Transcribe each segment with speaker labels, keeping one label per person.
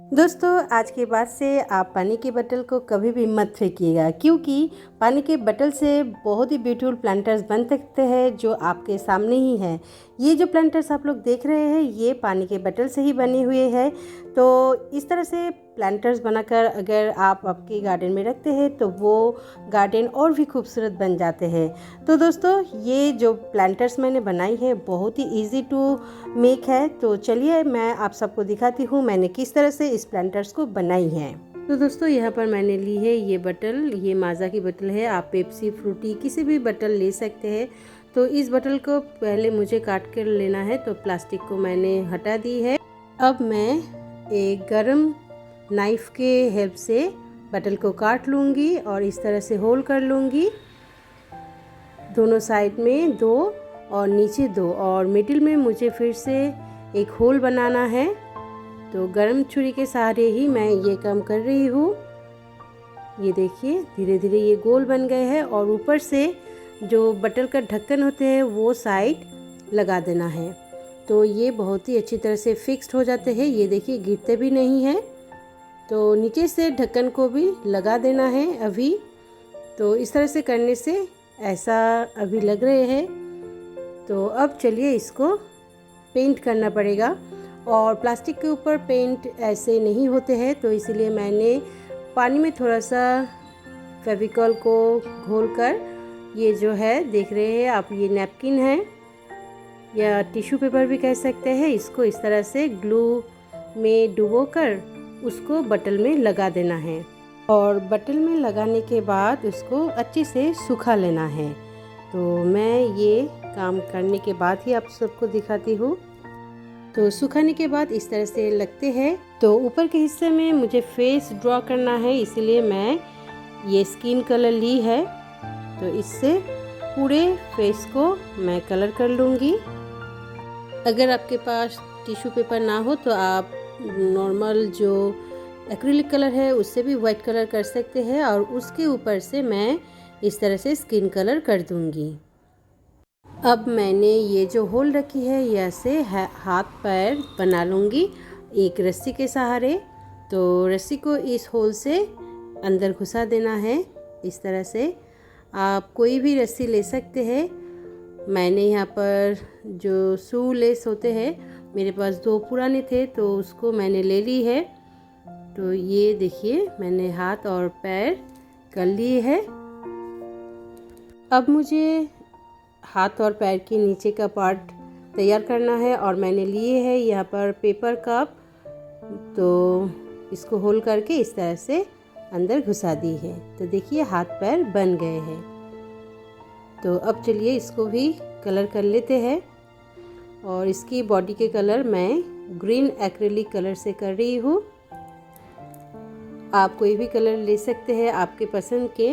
Speaker 1: दोस्तों, आज के बाद से आप पानी की बोतल को कभी भी मत फेंकिएगा, क्योंकि पानी के बोतल से बहुत ही ब्यूटीफुल प्लांटर्स बन सकते हैं जो आपके सामने ही हैं। ये जो प्लांटर्स आप लोग देख रहे हैं ये पानी के बोतल से ही बने हुए हैं। तो इस तरह से प्लांटर्स बनाकर अगर आप आपके गार्डन में रखते हैं तो वो गार्डन और भी खूबसूरत बन जाते हैं। तो दोस्तों, ये जो प्लांटर्स मैंने बनाई है बहुत ही इजी टू मेक है। तो चलिए मैं आप सबको दिखाती हूँ मैंने किस तरह से इस प्लांटर्स को बनाई है। तो दोस्तों, यहाँ पर मैंने ली है ये बोतल, ये माज़ा की बोतल है। आप पेप्सी, फ्रूटी किसी भी बोतल ले सकते हैं। तो इस बोतल को पहले मुझे काट कर लेना है, तो प्लास्टिक को मैंने हटा दी है। अब मैं एक गरम नाइफ़ के हेल्प से बोतल को काट लूँगी और इस तरह से होल कर लूँगी। दोनों साइड में 2 और नीचे 2 और मिडिल में मुझे फिर से एक होल बनाना है। तो गरम छुरी के सहारे ही मैं ये काम कर रही हूँ। ये देखिए धीरे धीरे ये गोल बन गए हैं और ऊपर से जो बोतल का ढक्कन होते हैं वो साइड लगा देना है। तो ये बहुत ही अच्छी तरह से फिक्स्ड हो जाते हैं। ये देखिए गिरते भी नहीं हैं। तो नीचे से ढक्कन को भी लगा देना है अभी। तो इस तरह से करने से ऐसा अभी लग रहे हैं। तो अब चलिए इसको पेंट करना पड़ेगा और प्लास्टिक के ऊपर पेंट ऐसे नहीं होते हैं, तो इसीलिए मैंने पानी में थोड़ा सा फेविकॉल को घोलकर ये जो है देख रहे हैं आप, ये नैपकिन है या टिश्यू पेपर भी कह सकते हैं, इसको इस तरह से ग्लू में डुबोकर उसको बोतल में लगा देना है और बोतल में लगाने के बाद उसको अच्छे से सुखा लेना है। तो मैं ये काम करने के बाद ही आप सबको दिखाती हूँ। तो सुखाने के बाद इस तरह से लगते हैं। तो ऊपर के हिस्से में मुझे फेस ड्रॉ करना है, इसलिए मैं ये स्किन कलर ली है। तो इससे पूरे फेस को मैं कलर कर लूँगी। अगर आपके पास टिश्यू पेपर ना हो तो आप नॉर्मल जो एक्रिलिक कलर है उससे भी वाइट कलर कर सकते हैं और उसके ऊपर से मैं इस तरह से स्किन कलर कर दूँगी। अब मैंने ये जो होल रखी है यहाँ से हाथ पैर बना लूँगी एक रस्सी के सहारे। तो रस्सी को इस होल से अंदर घुसा देना है। इस तरह से आप कोई भी रस्सी ले सकते हैं। मैंने यहाँ पर जो शू लेस होते हैं मेरे पास 2 पुराने थे तो उसको मैंने ले ली है। तो ये देखिए मैंने हाथ और पैर कर लिए है। अब मुझे हाथ और पैर के नीचे का पार्ट तैयार करना है और मैंने लिए है यहाँ पर पेपर कप। तो इसको होल करके इस तरह से अंदर घुसा दी है। तो देखिए हाथ पैर बन गए हैं। तो अब चलिए इसको भी कलर कर लेते हैं और इसकी बॉडी के कलर मैं ग्रीन एक्रिलिक कलर से कर रही हूँ। आप कोई भी कलर ले सकते हैं आपके पसंद के।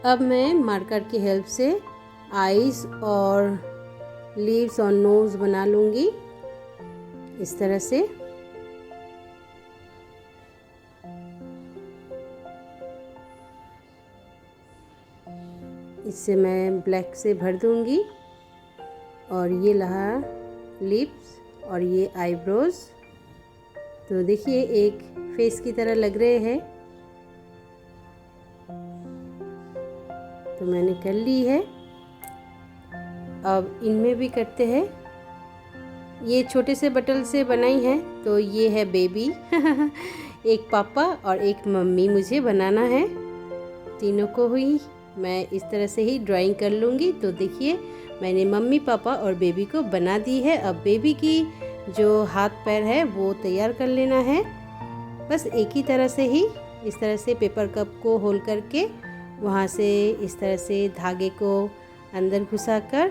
Speaker 1: अब मैं मार्कर की हेल्प से आईज और लीव्स और नोज़ बना लूँगी इस तरह से। इससे मैं ब्लैक से भर दूँगी और ये रहा लिप्स और ये आईब्रोज। तो देखिए एक फेस की तरह लग रहे हैं। तो मैंने कर ली है। अब इनमें भी करते हैं। ये छोटे से बोतल से बनाई है। तो ये है बेबी एक पापा और एक मम्मी मुझे बनाना है। तीनों को हुई मैं इस तरह से ही ड्राइंग कर लूँगी। तो देखिए मैंने मम्मी पापा और बेबी को बना दी है। अब बेबी की जो हाथ पैर है वो तैयार कर लेना है। बस एक ही तरह से ही इस तरह से पेपर कप को होल करके वहाँ से इस तरह से धागे को अंदर घुसाकर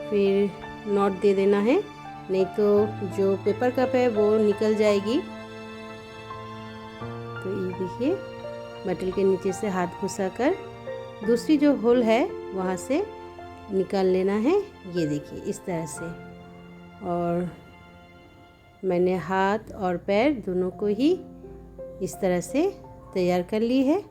Speaker 1: फिर नॉट दे देना है, नहीं तो जो पेपर कप है वो निकल जाएगी। तो ये देखिए बोतल के नीचे से हाथ घुसाकर दूसरी जो होल है वहाँ से निकाल लेना है। ये देखिए इस तरह से। और मैंने हाथ और पैर दोनों को ही इस तरह से तैयार कर ली है।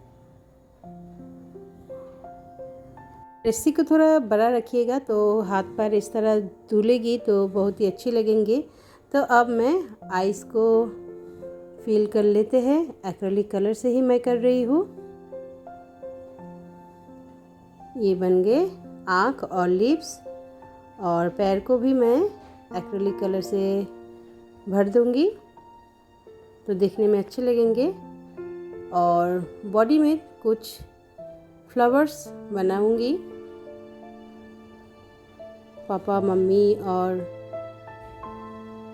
Speaker 1: रस्सी को थोड़ा बड़ा रखिएगा तो हाथ पैर इस तरह धुलेगी तो बहुत ही अच्छी लगेंगे। तो अब मैं आइस को फिल कर लेते हैं। एक्रेलिक कलर से ही मैं कर रही हूँ। ये बन गए आँख और लिप्स, और पैर को भी मैं एक्रेलिक कलर से भर दूँगी तो देखने में अच्छे लगेंगे। और बॉडी में कुछ फ्लावर्स बनाऊँगी पापा, मम्मी और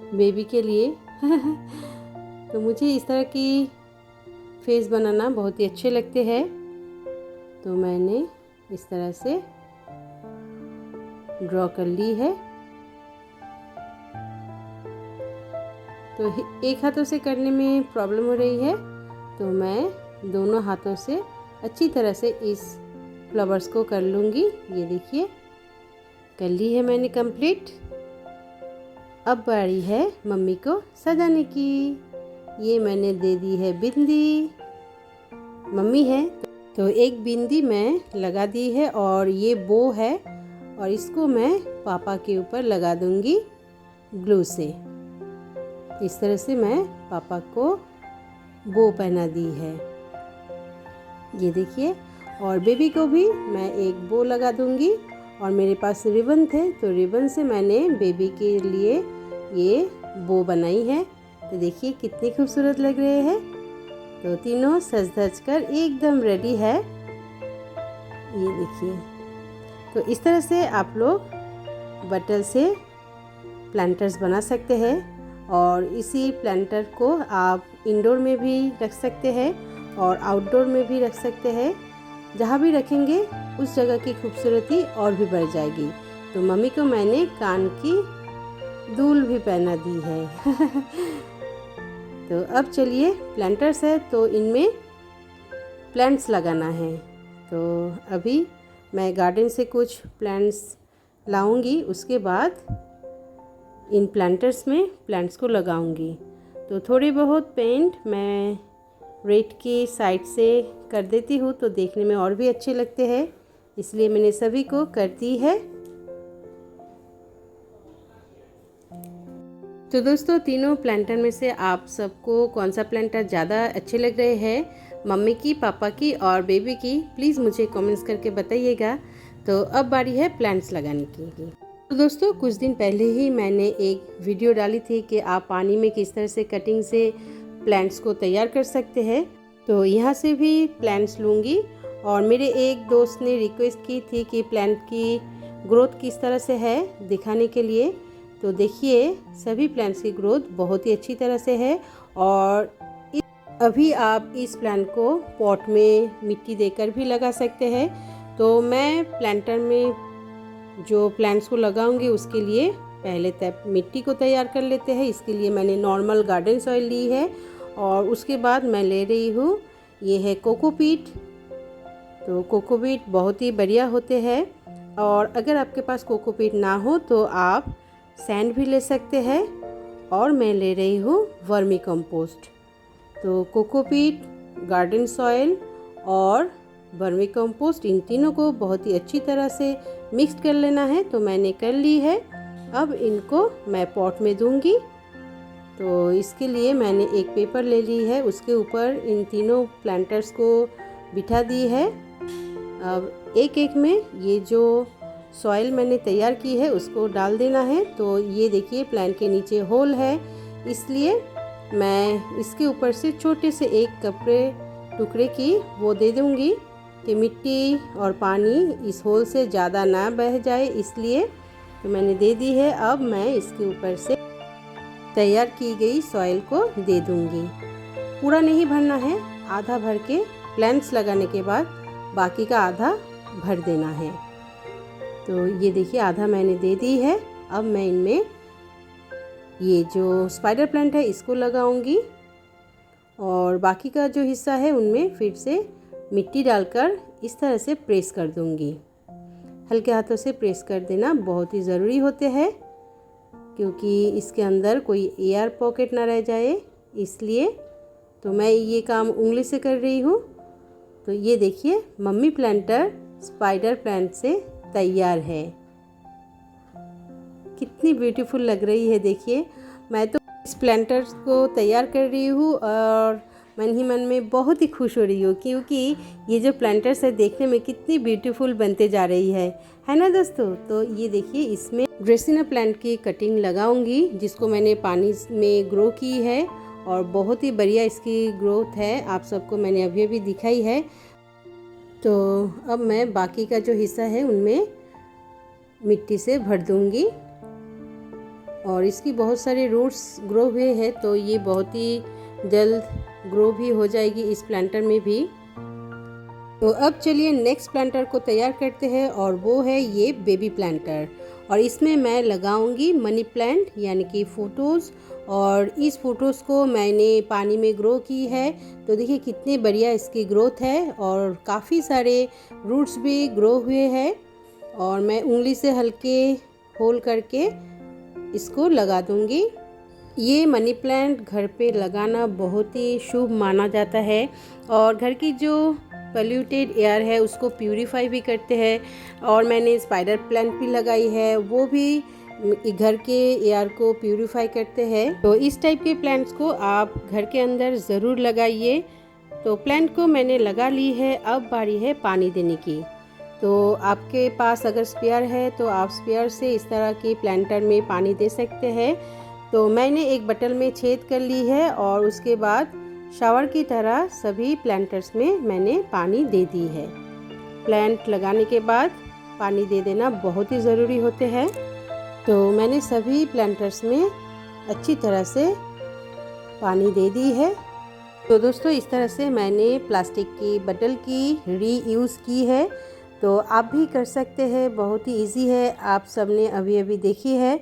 Speaker 1: बेबी के लिए। तो मुझे इस तरह की फेस बनाना बहुत ही अच्छे लगते हैं, तो मैंने इस तरह से ड्रॉ कर ली है। तो एक हाथों से करने में प्रॉब्लम हो रही है, तो मैं दोनों हाथों से अच्छी तरह से इस फ्लावर्स को कर लूँगी। ये देखिए, कर ली है मैंने कंप्लीट। अब बारी है मम्मी को सजाने की। ये मैंने दे दी है बिंदी, मम्मी है तो एक बिंदी मैं लगा दी है, और ये बो है और इसको मैं पापा के ऊपर लगा दूंगी ग्लू से। इस तरह से मैं पापा को बो पहना दी है, ये देखिए। और बेबी को भी मैं एक बो लगा दूंगी, और मेरे पास रिबन थे तो रिबन से मैंने बेबी के लिए ये बो बनाई है। तो देखिए कितनी खूबसूरत लग रहे हैं। तो तीनों सज धज कर एकदम रेडी है, ये देखिए। तो इस तरह से आप लोग बटल से प्लांटर्स बना सकते हैं, और इसी प्लांटर को आप इंडोर में भी रख सकते हैं और आउटडोर में भी रख सकते हैं। जहाँ भी रखेंगे उस जगह की खूबसूरती और भी बढ़ जाएगी। तो मम्मी को मैंने कान की दूल भी पहना दी है। तो अब चलिए, प्लांटर्स है तो इनमें प्लांट्स लगाना है। तो अभी मैं गार्डन से कुछ प्लांट्स लाऊंगी, उसके बाद इन प्लांटर्स में प्लांट्स को लगाऊंगी। तो थोड़ी बहुत पेंट मैं रेड की साइड से कर देती हूँ, तो देखने में और भी अच्छे लगते हैं, इसलिए मैंने सभी को कर दी है। तो दोस्तों, तीनों प्लांटर में से आप सबको कौन सा प्लांटर ज़्यादा अच्छे लग रहे हैं, मम्मी की, पापा की और बेबी की, प्लीज़ मुझे कमेंट्स करके बताइएगा। तो अब बारी है प्लांट्स लगाने की। तो दोस्तों, कुछ दिन पहले ही मैंने एक वीडियो डाली थी कि आप पानी में किस तरह से कटिंग से प्लांट्स को तैयार कर सकते हैं। तो यहाँ से भी प्लांट्स लूँगी, और मेरे एक दोस्त ने रिक्वेस्ट की थी कि प्लांट की ग्रोथ किस तरह से है दिखाने के लिए। तो देखिए, सभी प्लांट्स की ग्रोथ बहुत ही अच्छी तरह से है। और अभी आप इस प्लांट को पॉट में मिट्टी देकर भी लगा सकते हैं। तो मैं प्लांटर में जो प्लांट्स को लगाऊंगी उसके लिए पहले मिट्टी को तैयार कर लेते हैं। इसके लिए मैंने नॉर्मल गार्डन सॉइल ली है, और उसके बाद मैं ले रही हूँ, ये है कोकोपीट। तो कोकोपीट बहुत ही बढ़िया होते हैं, और अगर आपके पास कोकोपीट ना हो तो आप सैंड भी ले सकते हैं। और मैं ले रही हूँ वर्मी कंपोस्ट। तो कोकोपीट, गार्डन सॉइल और वर्मी कंपोस्ट, इन तीनों को बहुत ही अच्छी तरह से मिक्स कर लेना है। तो मैंने कर ली है। अब इनको मैं पॉट में दूंगी। तो इसके लिए मैंने एक पेपर ले ली है, उसके ऊपर इन तीनों प्लांटर्स को बिठा दी है। अब एक एक में ये जो सॉइल मैंने तैयार की है उसको डाल देना है। तो ये देखिए, प्लांट के नीचे होल है, इसलिए मैं इसके ऊपर से छोटे से एक कपड़े टुकड़े की वो दे दूँगी कि मिट्टी और पानी इस होल से ज़्यादा ना बह जाए, इसलिए तो मैंने दे दी है। अब मैं इसके ऊपर से तैयार की गई सॉइल को दे दूँगी। पूरा नहीं भरना है, आधा भर के प्लांट्स लगाने के बाद बाकी का आधा भर देना है। तो ये देखिए, आधा मैंने दे दी है। अब मैं इनमें ये जो स्पाइडर प्लांट है इसको लगाऊंगी, और बाकी का जो हिस्सा है उनमें फिर से मिट्टी डालकर इस तरह से प्रेस कर दूंगी। हल्के हाथों से प्रेस कर देना बहुत ही ज़रूरी होते हैं, क्योंकि इसके अंदर कोई एयर पॉकेट ना रह जाए, इसलिए तो मैं ये काम उंगली से कर रही हूँ। तो ये देखिए, मम्मी प्लांटर स्पाइडर प्लांट से तैयार है। कितनी ब्यूटीफुल लग रही है देखिए। मैं तो इस प्लांटर को तैयार कर रही हूँ और मन ही मन में बहुत ही खुश हो रही हूँ, क्योंकि ये जो प्लांटर्स है देखने में कितनी ब्यूटीफुल बनते जा रही है ना दोस्तों। तो ये देखिए, इसमें ड्रेसिना प्लांट की कटिंग लगाऊंगी, जिसको मैंने पानी में ग्रो की है और बहुत ही बढ़िया इसकी ग्रोथ है। आप सबको मैंने अभी अभी दिखाई है। तो अब मैं बाकी का जो हिस्सा है उनमें मिट्टी से भर दूंगी और इसकी बहुत सारे रूट्स ग्रो हुए हैं, तो ये बहुत ही जल्द ग्रो भी हो जाएगी इस प्लांटर में भी। तो अब चलिए नेक्स्ट प्लांटर को तैयार करते हैं और वो है ये बेबी प्लांटर। और इसमें मैं लगाऊंगी मनी प्लांट यानी कि फोटोज़, और इस फोटोज़ को मैंने पानी में ग्रो की है। तो देखिए कितनी बढ़िया इसकी ग्रोथ है और काफ़ी सारे रूट्स भी ग्रो हुए हैं। और मैं उंगली से हल्के होल करके इसको लगा दूंगी। ये मनी प्लांट घर पे लगाना बहुत ही शुभ माना जाता है और घर की जो पोल्यूटेड एयर है उसको प्यूरीफाई भी करते हैं। और मैंने स्पाइडर प्लांट भी लगाई है, वो भी घर के एयर को प्यूरीफाई करते हैं। तो इस टाइप के प्लांट्स को आप घर के अंदर ज़रूर लगाइए। तो प्लांट को मैंने लगा ली है, अब बारी है पानी देने की। तो आपके पास अगर स्पेयर है तो आप स्पेयर से इस तरह की प्लांटर में पानी दे सकते हैं। तो मैंने एक बटल में छेद कर ली है और उसके बाद शावर की तरह सभी प्लांटर्स में मैंने पानी दे दी है। प्लांट लगाने के बाद पानी दे देना बहुत ही ज़रूरी होते हैं। तो मैंने सभी प्लांटर्स में अच्छी तरह से पानी दे दी है। तो दोस्तों, इस तरह से मैंने प्लास्टिक की बटल की रीयूज़ की है। तो आप भी कर सकते हैं, बहुत ही इजी है, आप सबने अभी अभी देखी है।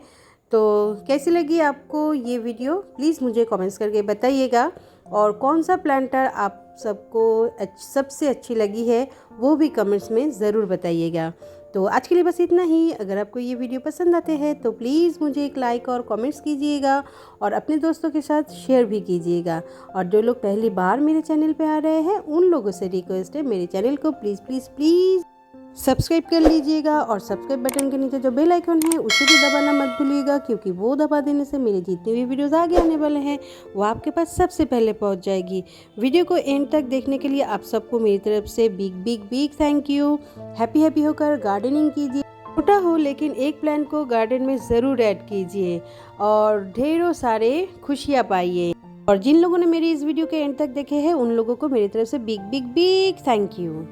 Speaker 1: तो कैसी लगी आपको ये वीडियो, प्लीज़ मुझे कमेंट्स करके बताइएगा। और कौन सा प्लांटर आप सबको सबसे अच्छी लगी है वो भी कमेंट्स में ज़रूर बताइएगा। तो आज के लिए बस इतना ही। अगर आपको ये वीडियो पसंद आते हैं तो प्लीज़ मुझे एक लाइक और कमेंट्स कीजिएगा और अपने दोस्तों के साथ शेयर भी कीजिएगा। और जो लोग पहली बार मेरे चैनल पे आ रहे हैं उन लोगों से रिक्वेस्ट है, मेरे चैनल को प्लीज़ प्लीज़ प्लीज़ सब्सक्राइब कर लीजिएगा और सब्सक्राइब बटन के नीचे जो बेल आइकन है उसे भी दबाना मत भूलिएगा, क्योंकि वो दबा देने से मेरे जितने भी वीडियोस आगे आने वाले हैं वो आपके पास सबसे पहले पहुंच जाएगी। वीडियो को एंड तक देखने के लिए आप सबको मेरी तरफ से big big big thank you. Happy होकर गार्डनिंग कीजिए। छोटा हो लेकिन एक प्लांट को गार्डन में ज़रूर ऐड कीजिए और ढेरों सारे खुशियाँ पाइए। और जिन लोगों ने मेरी इस वीडियो के एंड तक देखे हैं उन लोगों को मेरी तरफ से big big big thank you.